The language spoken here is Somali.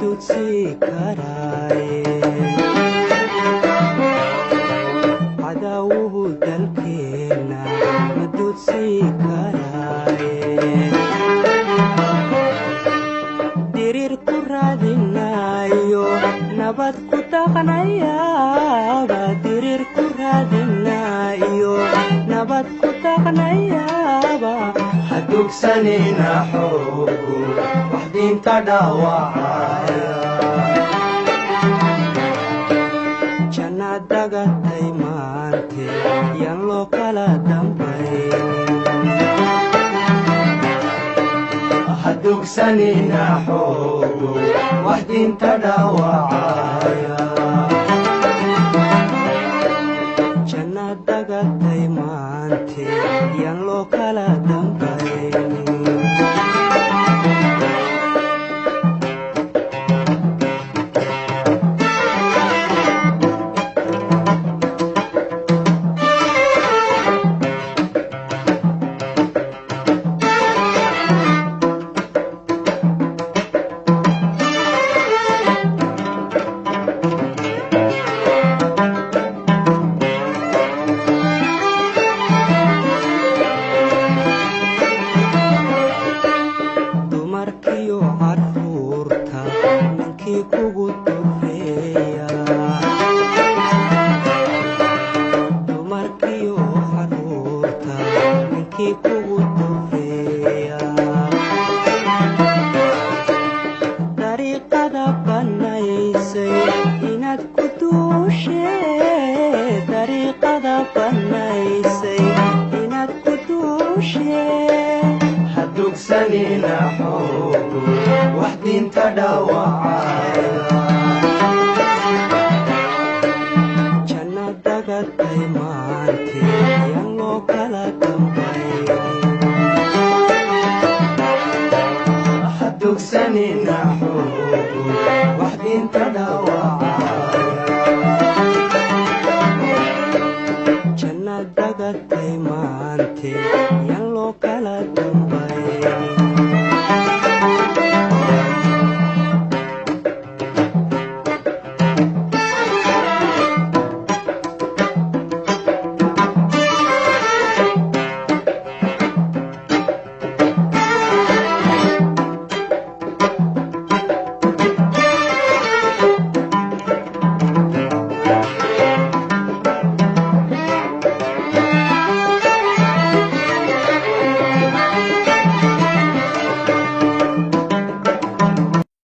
dudsi karaaye cadawuhu dalkeena ma dudsi karaaye dirir ku raadinayo nabad ku dhaqnayaaba dirir ku raadinayo nabad ku dhaqnayaaba hadugsanina xoogu wax diinta dhaawacaya jannad dagatay maante yaan loo kala dambayn hadugsanina xoogu wax diinta dhaawacaya jannad dagatay maante yaan loo kala dambayn dumarkiyo carruurta ninkii kugu dureeya dumarkiyo carruurta ninkii kugu dureeya dariiqada bannaysay inaad ku duushee dariiqada bannaysay inaad ku duushee hadugsanina xoogu wax diinta dhaawacaya jannad dagatay maante yaan loo kala dambayn hadugsanina xoogu wax diinta dhaawacaya